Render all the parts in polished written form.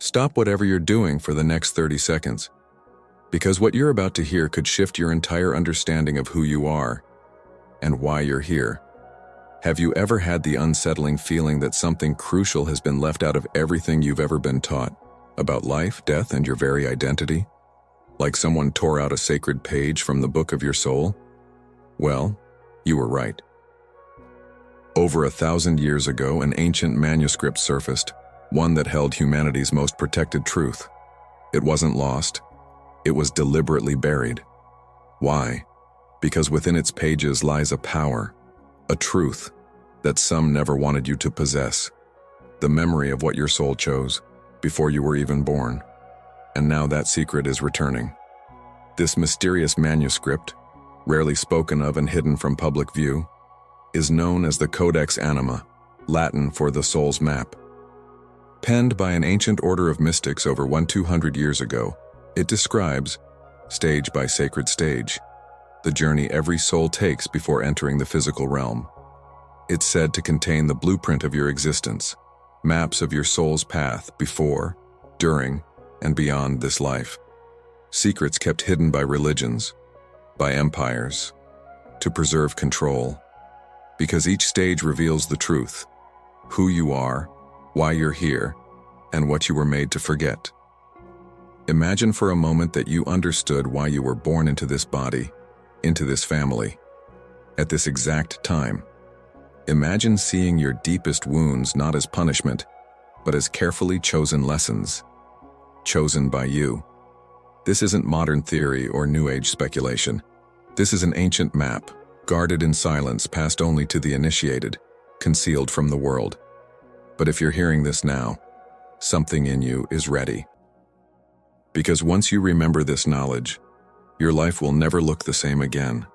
Stop whatever you're doing for the next 30 seconds, because what you're about to hear could shift your entire understanding of who you are and why you're here. Have you ever had the unsettling feeling that something crucial has been left out of everything you've ever been taught about life, death, and your very identity? Like someone tore out a sacred page from the book of your soul? Well, you were right. Over 1,000 years ago, an ancient manuscript surfaced, one that held humanity's most protected truth. It wasn't lost. It was deliberately buried. Why? Because within its pages lies a power, a truth that some never wanted you to possess, the memory of what your soul chose before you were even born. And now that secret is returning. This mysterious manuscript, rarely spoken of and hidden from public view, is known as the Codex Animae, Latin for the soul's map. Penned by an ancient order of mystics over 200 years ago, it describes, stage by sacred stage, the journey every soul takes before entering the physical realm. It's said to contain the blueprint of your existence, maps of your soul's path before, during, and beyond this life. Secrets kept hidden by religions, by empires, to preserve control. Because each stage reveals the truth, who you are, why you're here, and what you were made to forget. Imagine for a moment that you understood why you were born into this body, into this family, at this exact time. Imagine seeing your deepest wounds not as punishment, but as carefully chosen lessons, chosen by you. This isn't modern theory or New Age speculation. This is an ancient map, guarded in silence, passed only to the initiated, concealed from the world. But if you're hearing this now, something in you is ready. Because once you remember this knowledge, your life will never look the same again.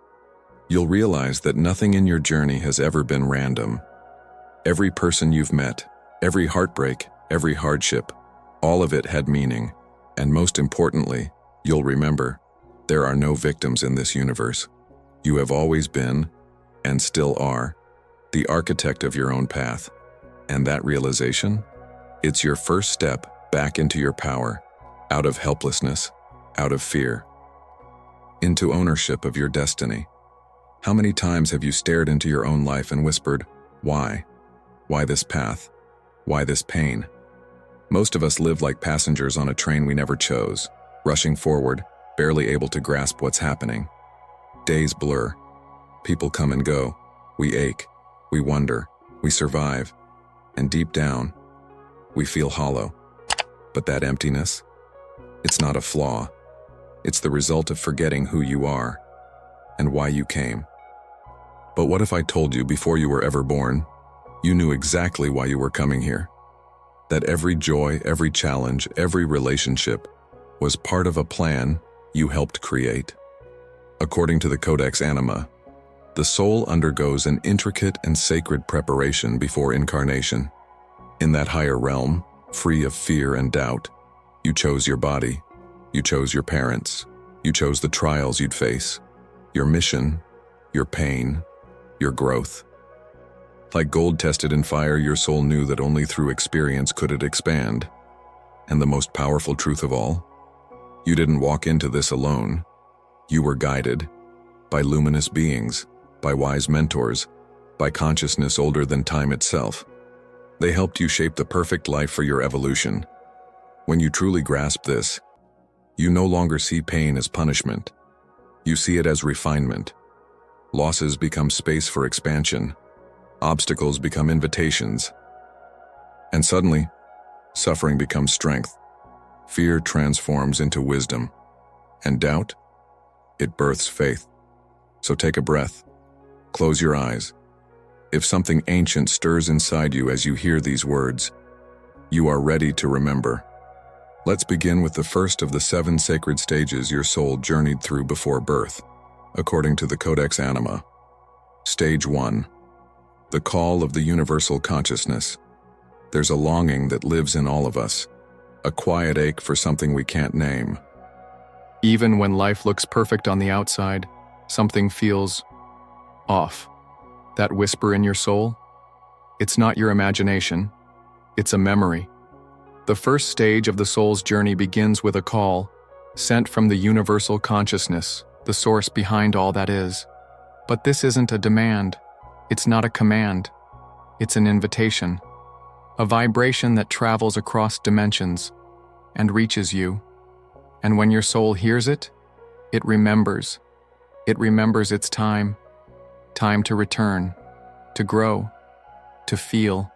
You'll realize that nothing in your journey has ever been random. Every person you've met, every heartbreak, every hardship, all of it had meaning. And most importantly, you'll remember, there are no victims in this universe. You have always been, and still are, the architect of your own path. And that realization? It's your first step back into your power, out of helplessness, out of fear, into ownership of your destiny. How many times have you stared into your own life and whispered, why? Why this path? Why this pain? Most of us live like passengers on a train we never chose, rushing forward, barely able to grasp what's happening. Days blur. People come and go. We ache. We wonder. We survive. And deep down, we feel hollow. But that emptiness? It's not a flaw. It's the result of forgetting who you are and why you came. But what if I told you before you were ever born, you knew exactly why you were coming here? That every joy, every challenge, every relationship was part of a plan you helped create. According to the Codex Animae, the soul undergoes an intricate and sacred preparation before incarnation. In that higher realm, free of fear and doubt, you chose your body, you chose your parents, you chose the trials you'd face, your mission, your pain, your growth. Like gold tested in fire, your soul knew that only through experience could it expand. And the most powerful truth of all, you didn't walk into this alone. You were guided by luminous beings, by wise mentors, by consciousness older than time itself. They helped you shape the perfect life for your evolution. When you truly grasp this, you no longer see pain as punishment. You see it as refinement. Losses become space for expansion. Obstacles become invitations. And suddenly, suffering becomes strength. Fear transforms into wisdom. And doubt? It births faith. So take a breath. Close your eyes. If something ancient stirs inside you as you hear these words, you are ready to remember. Let's begin with the first of the 7 sacred stages your soul journeyed through before birth, according to the Codex Animae. Stage 1. The call of the universal consciousness. There's a longing that lives in all of us, a quiet ache for something we can't name. Even when life looks perfect on the outside, something feels off. That whisper in your soul? It's not your imagination. It's a memory. The first stage of the soul's journey begins with a call, sent from the universal consciousness, the source behind all that is. But this isn't a demand. It's not a command. It's an invitation. A vibration that travels across dimensions and reaches you. And when your soul hears it, it remembers. It remembers its time. Time to return, to grow, to feel.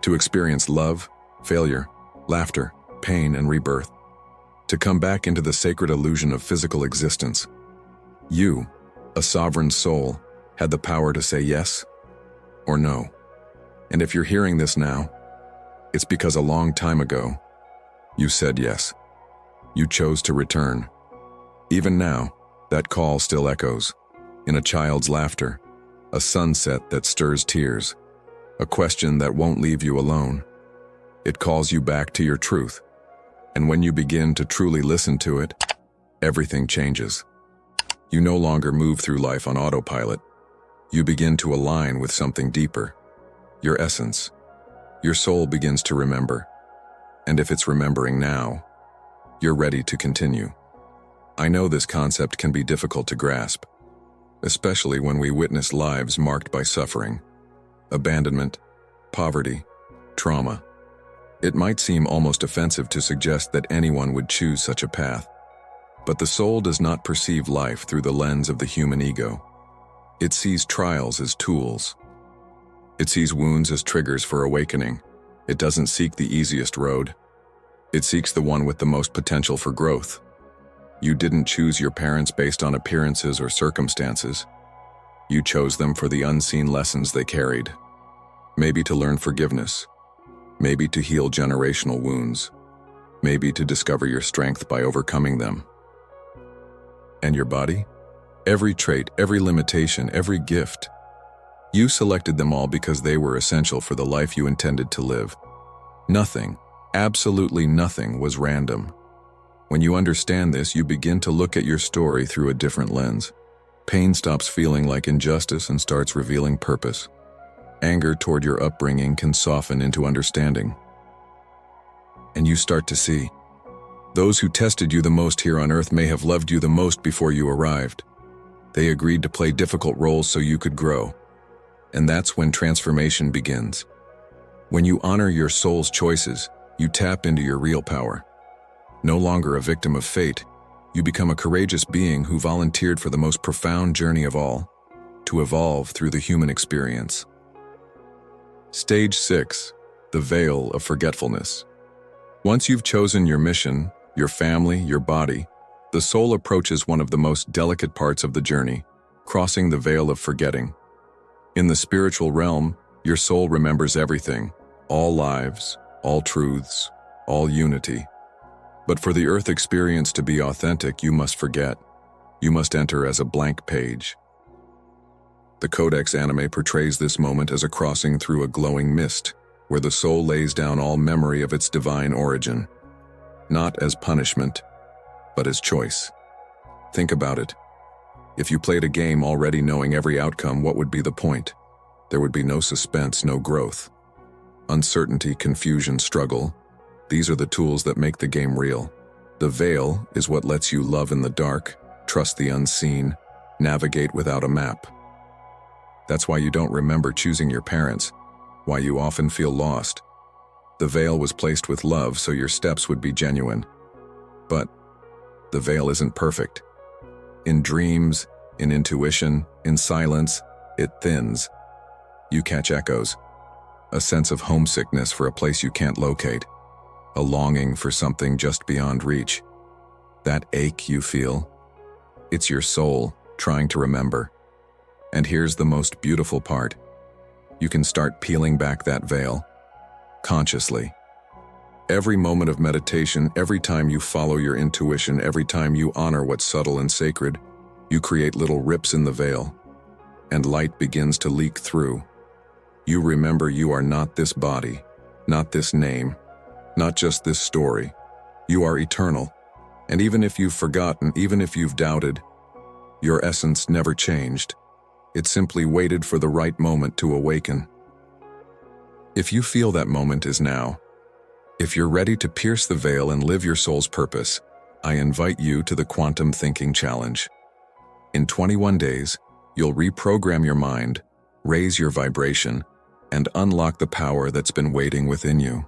To experience love, failure, laughter, pain, and rebirth. To come back into the sacred illusion of physical existence. You, a sovereign soul, had the power to say yes or no. And if you're hearing this now, it's because a long time ago, you said yes. You chose to return. Even now, that call still echoes, in a child's laughter, a sunset that stirs tears, a question that won't leave you alone. It calls you back to your truth. And when you begin to truly listen to it, everything changes. You no longer move through life on autopilot. You begin to align with something deeper, your essence. Your soul begins to remember. And if it's remembering now, you're ready to continue. I know this concept can be difficult to grasp, especially when we witness lives marked by suffering, abandonment, poverty, trauma. It might seem almost offensive to suggest that anyone would choose such a path. But the soul does not perceive life through the lens of the human ego. It sees trials as tools. It sees wounds as triggers for awakening. It doesn't seek the easiest road. It seeks the one with the most potential for growth. You didn't choose your parents based on appearances or circumstances. You chose them for the unseen lessons they carried. Maybe to learn forgiveness. Maybe to heal generational wounds. Maybe to discover your strength by overcoming them. And your body? Every trait, every limitation, every gift. You selected them all because they were essential for the life you intended to live. Nothing, absolutely nothing, was random. When you understand this, you begin to look at your story through a different lens. Pain stops feeling like injustice and starts revealing purpose. Anger toward your upbringing can soften into understanding. And you start to see. Those who tested you the most here on earth may have loved you the most before you arrived. They agreed to play difficult roles so you could grow. And that's when transformation begins. When you honor your soul's choices, you tap into your real power. No longer a victim of fate, you become a courageous being who volunteered for the most profound journey of all, to evolve through the human experience. Stage 6, the veil of forgetfulness. Once you've chosen your mission, your family, your body, the soul approaches one of the most delicate parts of the journey, crossing the veil of forgetting. In the spiritual realm, your soul remembers everything, all lives, all truths, all unity. But for the earth experience to be authentic, you must forget. You must enter as a blank page. The Codex Animae portrays this moment as a crossing through a glowing mist, where the soul lays down all memory of its divine origin. Not as punishment, but as choice. Think about it. If you played a game already knowing every outcome, what would be the point? There would be no suspense, no growth. Uncertainty, confusion, struggle. These are the tools that make the game real. The veil is what lets you love in the dark, trust the unseen, navigate without a map. That's why you don't remember choosing your parents, why you often feel lost. The veil was placed with love so your steps would be genuine. But the veil isn't perfect. In dreams, in intuition, in silence, it thins. You catch echoes, a sense of homesickness for a place you can't locate, a longing for something just beyond reach. That ache you feel, it's your soul trying to remember. And here's the most beautiful part. You can start peeling back that veil, consciously. Every moment of meditation, every time you follow your intuition, every time you honor what's subtle and sacred, you create little rips in the veil, and light begins to leak through. You remember you are not this body, not this name, not just this story. You are eternal, and even if you've forgotten, even if you've doubted, your essence never changed. It simply waited for the right moment to awaken. If you feel that moment is now, If you're ready to pierce the veil and live your soul's purpose, I invite you to the Quantum Thinking Challenge. In 21 days, you'll reprogram your mind, raise your vibration, and unlock the power that's been waiting within you.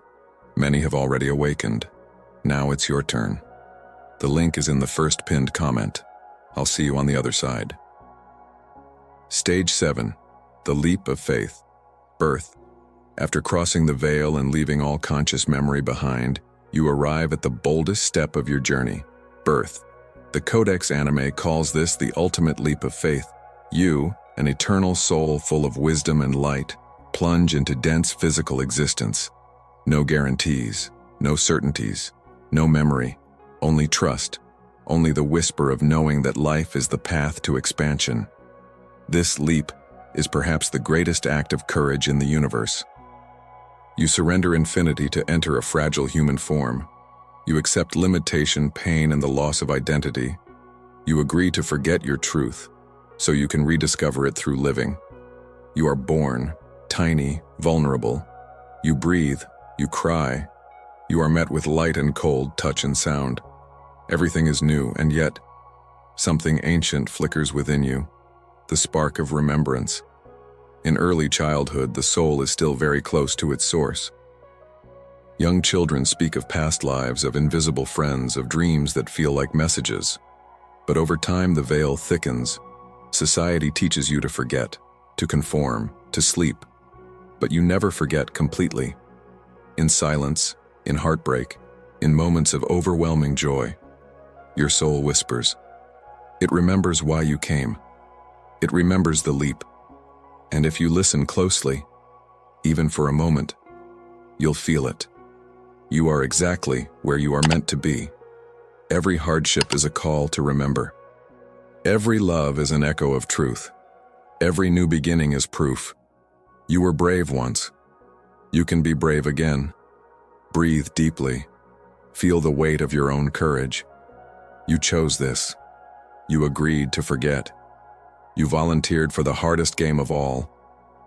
Many have already awakened. Now it's your turn. The link is in the first pinned comment. I'll see you on the other side. Stage 7. The Leap of Faith. Birth. After crossing the veil and leaving all conscious memory behind, you arrive at the boldest step of your journey, birth. The Codex Animae calls this the ultimate leap of faith. You, an eternal soul full of wisdom and light, plunge into dense physical existence. No guarantees, no certainties, no memory, only trust, only the whisper of knowing that life is the path to expansion. This leap is perhaps the greatest act of courage in the universe. You surrender infinity to enter a fragile human form. You accept limitation, pain, and the loss of identity. You agree to forget your truth, so you can rediscover it through living. You are born, tiny, vulnerable. You breathe, you cry. You are met with light and cold, touch and sound. Everything is new, and yet, something ancient flickers within you, the spark of remembrance. In early childhood, the soul is still very close to its source. Young children speak of past lives, of invisible friends, of dreams that feel like messages. But over time, the veil thickens. Society teaches you to forget, to conform, to sleep. But you never forget completely. In silence, in heartbreak, in moments of overwhelming joy, your soul whispers. It remembers why you came. It remembers the leap. And if you listen closely, even for a moment, you'll feel it. You are exactly where you are meant to be. Every hardship is a call to remember. Every love is an echo of truth. Every new beginning is proof. You were brave once. You can be brave again. Breathe deeply. Feel the weight of your own courage. You chose this. You agreed to forget. You volunteered for the hardest game of all,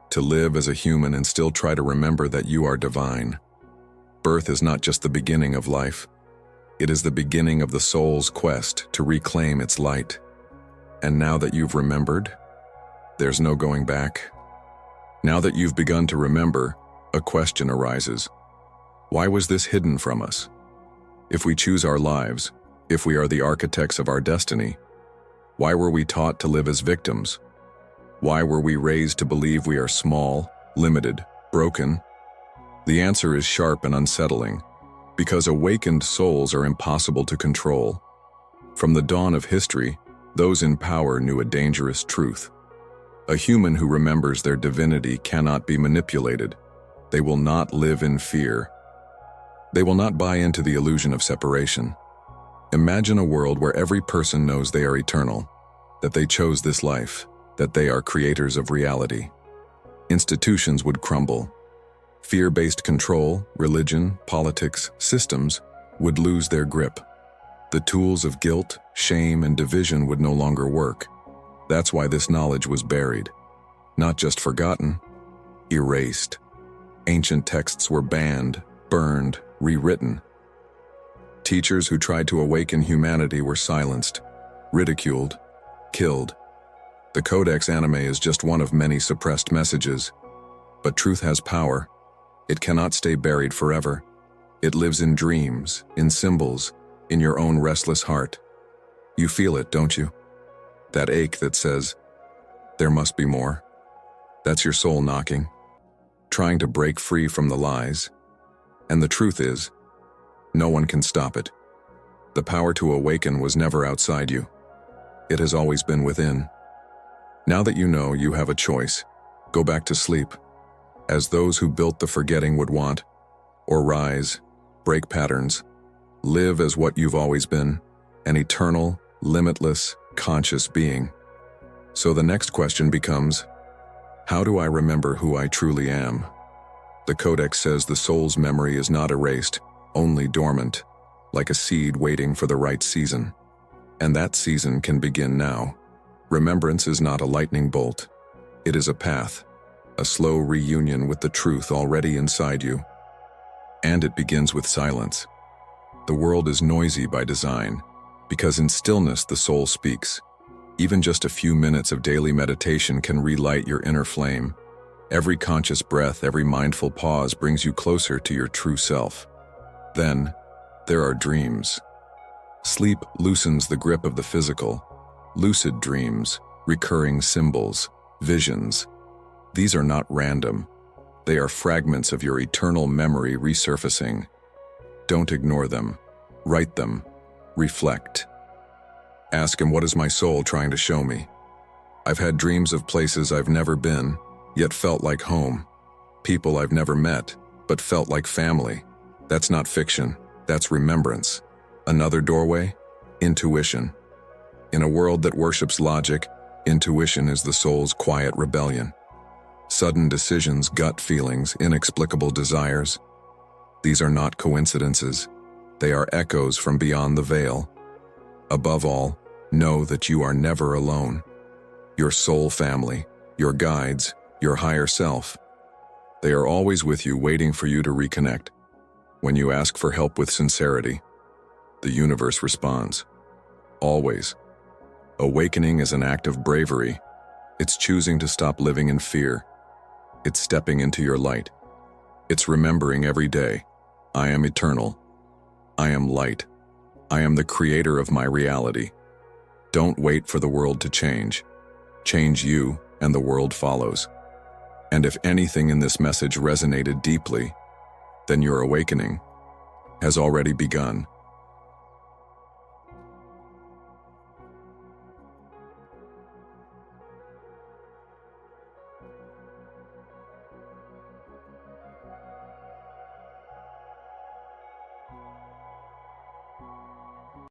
to live as a human and still try to remember that you are divine. Birth is not just the beginning of life. It is the beginning of the soul's quest to reclaim its light. And now that you've remembered, there's no going back. Now that you've begun to remember, a question arises. Why was this hidden from us? If we choose our lives, if we are the architects of our destiny, why were we taught to live as victims? Why were we raised to believe we are small, limited, broken? The answer is sharp and unsettling, because awakened souls are impossible to control. From the dawn of history, those in power knew a dangerous truth. A human who remembers their divinity cannot be manipulated. They will not live in fear. They will not buy into the illusion of separation. Imagine a world where every person knows they are eternal, that they chose this life, that they are creators of reality. Institutions would crumble. Fear-based control, religion, politics, systems would lose their grip. The tools of guilt, shame, and division would no longer work. That's why this knowledge was buried. Not just forgotten, erased. Ancient texts were banned, burned, rewritten. Teachers who tried to awaken humanity were silenced, ridiculed, killed. The Codex Animae is just one of many suppressed messages. But truth has power. It cannot stay buried forever. It lives in dreams, in symbols, in your own restless heart. You feel it, don't you? That ache that says, there must be more. That's your soul knocking, trying to break free from the lies. And the truth is, no one can stop it. The power to awaken was never outside you. It has always been within. Now that you know, you have a choice. Go back to sleep, as those who built the forgetting would want, or rise, break patterns, live as what you've always been, an eternal, limitless, conscious being. So the next question becomes, how do I remember who I truly am? The Codex says the soul's memory is not erased, only dormant, like a seed waiting for the right season. And that season can begin now. Remembrance is not a lightning bolt. It is a path, a slow reunion with the truth already inside you. And it begins with silence. The world is noisy by design, because in stillness the soul speaks. Even just a few minutes of daily meditation can relight your inner flame. Every conscious breath, every mindful pause brings you closer to your true self. Then, there are dreams. Sleep loosens the grip of the physical. Lucid dreams, recurring symbols, visions. These are not random. They are fragments of your eternal memory resurfacing. Don't ignore them. Write them. Reflect. Ask him, what is my soul trying to show me? I've had dreams of places I've never been, yet felt like home. People I've never met, but felt like family. That's not fiction, that's remembrance. Another doorway? Intuition. In a world that worships logic, intuition is the soul's quiet rebellion. Sudden decisions, gut feelings, inexplicable desires. These are not coincidences. They are echoes from beyond the veil. Above all, know that you are never alone. Your soul family, your guides, your higher self. They are always with you, waiting for you to reconnect. When you ask for help with sincerity, the universe responds. Always. Awakening is an act of bravery. It's choosing to stop living in fear. It's stepping into your light. It's remembering every day, I am eternal. I am light. I am the creator of my reality. Don't wait for the world to change. Change you, and the world follows. And if anything in this message resonated deeply, then your awakening has already begun.